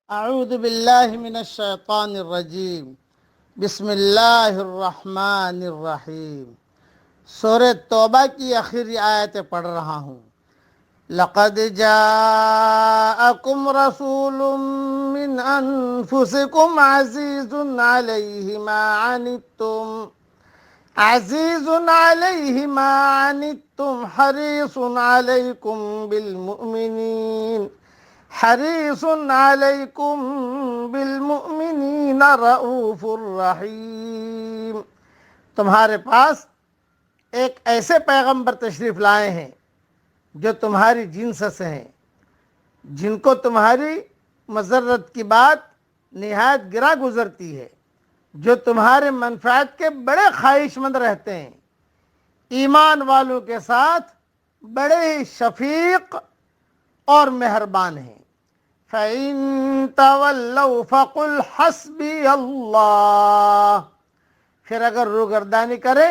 اعوذ باللہ من الشیطان الرجیم بسم اللہ الرحمن الرحیم۔ سورہ توبہ کی آخری آیتیں پڑھ رہا ہوں۔ لقد جاءکم رسول من انفسکم عزیز علیہ ما عنتم حریص علیکم بالمؤمنین رؤوف الرحیم۔ تمہارے پاس ایک ایسے پیغمبر تشریف لائے ہیں جو تمہاری جنس سے ہیں، جن کو تمہاری مضرت کی بات نہایت گرا گزرتی ہے، جو تمہارے منفعت کے بڑے خواہش مند رہتے ہیں، ایمان والوں کے ساتھ بڑے ہی شفیق اور مہربان ہیں۔ فَإِن تَوَلَّوْا فَقُلْ حَسْبِيَ اللَّهُ، پھر اگر روگردانی کرے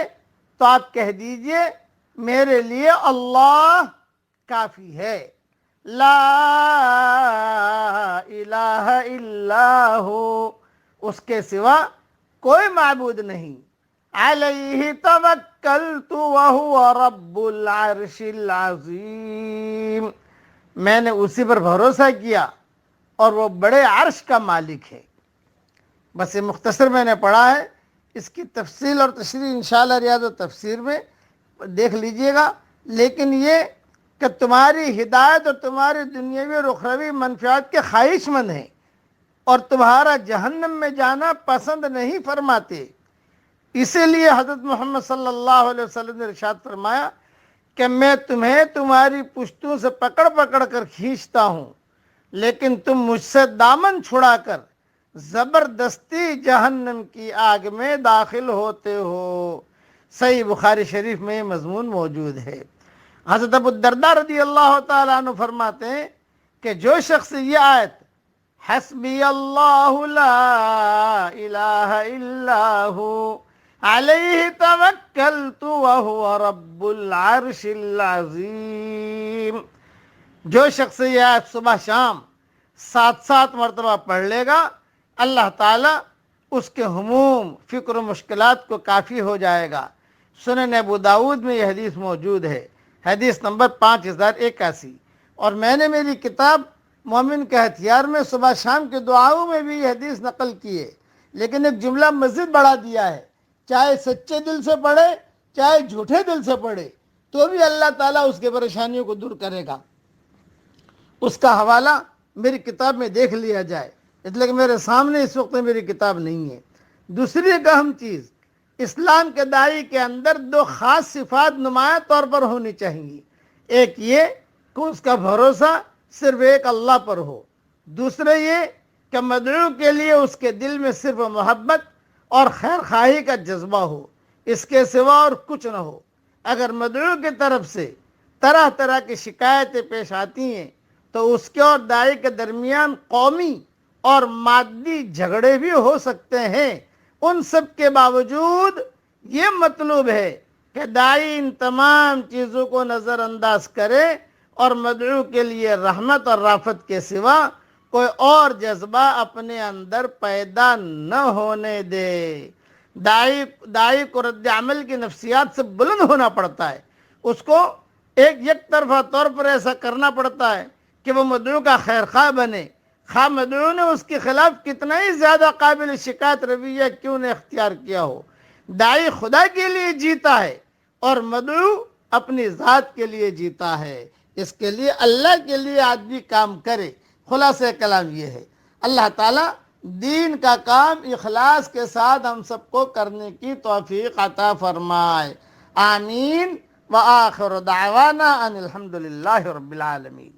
تو آپ کہہ دیجئے میرے لیے اللہ کافی ہے۔ لا الہ الا ہو، اس کے سوا کوئی معبود نہیں۔ علیہ توکلت وہو رب العرش العظیم، میں نے اسی پر بھروسہ کیا اور وہ بڑے عرش کا مالک ہے۔ بس یہ مختصر میں نے پڑھا ہے، اس کی تفصیل اور تشریح انشاءاللہ ریاض و تفسیر میں دیکھ لیجئے گا، لیکن یہ کہ تمہاری ہدایت اور تمہاری دنیاوی اور اخروی منفعت کے خواہش مند ہیں اور تمہارا جہنم میں جانا پسند نہیں فرماتے، اسی لیے حضرت محمد صلی اللہ علیہ وسلم نے ارشاد فرمایا کہ میں تمہیں تمہاری پشتوں سے پکڑ پکڑ کر کھینچتا ہوں، لیکن تم مجھ سے دامن چھڑا کر زبردستی جہنم کی آگ میں داخل ہوتے ہو۔ صحیح بخاری شریف میں یہ مضمون موجود ہے۔ حضرت ابو الدرداء رضی اللہ تعالیٰ عنہ فرماتے ہیں کہ جو شخص یہ آیت حسبی اللہ لا الہ الا ہو علیہ توکلت وہو رب العرش العظیم، جو شخص یہ آیت صبح شام 7 مرتبہ پڑھ لے گا، اللہ تعالیٰ اس کے ہموم فکر و مشکلات کو کافی ہو جائے گا۔ سنن ابو داود میں یہ حدیث موجود ہے، حدیث نمبر 5081۔ اور میں نے میری کتاب مومن کے ہتھیار میں صبح شام کے دعاؤں میں بھی یہ حدیث نقل کی ہے، لیکن ایک جملہ مزید بڑھا دیا ہے، چاہے سچے دل سے پڑھے چاہے جھوٹے دل سے پڑھے تو بھی اللہ تعالیٰ اس کے پریشانیوں کو دور کرے گا۔ اس کا حوالہ میری کتاب میں دیکھ لیا جائے، اس لیے کہ میرے سامنے اس وقت میری کتاب نہیں ہے۔ دوسری ایک اہم چیز، اسلام کے داعی کے اندر 2 خاص صفات نمایاں طور پر ہونی چاہیے۔ ایک یہ کہ اس کا بھروسہ صرف ایک اللہ پر ہو، دوسرے یہ کہ مدعو کے لیے اس کے دل میں صرف محبت اور خیر خواہی کا جذبہ ہو، اس کے سوا اور کچھ نہ ہو۔ اگر مدعو کی طرف سے طرح طرح کی شکایتیں پیش آتی ہیں تو اس کے اور داعی کے درمیان قومی اور مادی جھگڑے بھی ہو سکتے ہیں۔ ان سب کے باوجود یہ مطلوب ہے کہ داعی ان تمام چیزوں کو نظر انداز کرے اور مدعو کے لیے رحمت اور رافت کے سوا کوئی اور جذبہ اپنے اندر پیدا نہ ہونے دے۔ داعی کو رد عمل کی نفسیات سے بلند ہونا پڑتا ہے، اس کو یک طرفہ طور پر ایسا کرنا پڑتا ہے کہ وہ مدعو کا خیر خواہ بنے، خواہ مدعو نے اس کے خلاف کتنا ہی زیادہ قابل شکایت رویہ کیوں نے اختیار کیا ہو۔ داعی خدا کے لیے جیتا ہے اور مدعو اپنی ذات کے لیے جیتا ہے، اس کے لیے اللہ کے لیے آدمی کام کرے۔ خلاصہ کلام یہ ہے، اللہ تعالیٰ دین کا کام اخلاص کے ساتھ ہم سب کو کرنے کی توفیق عطا فرمائے۔ آمین۔ وآخر دعوانا ان الحمدللہ رب العالمین۔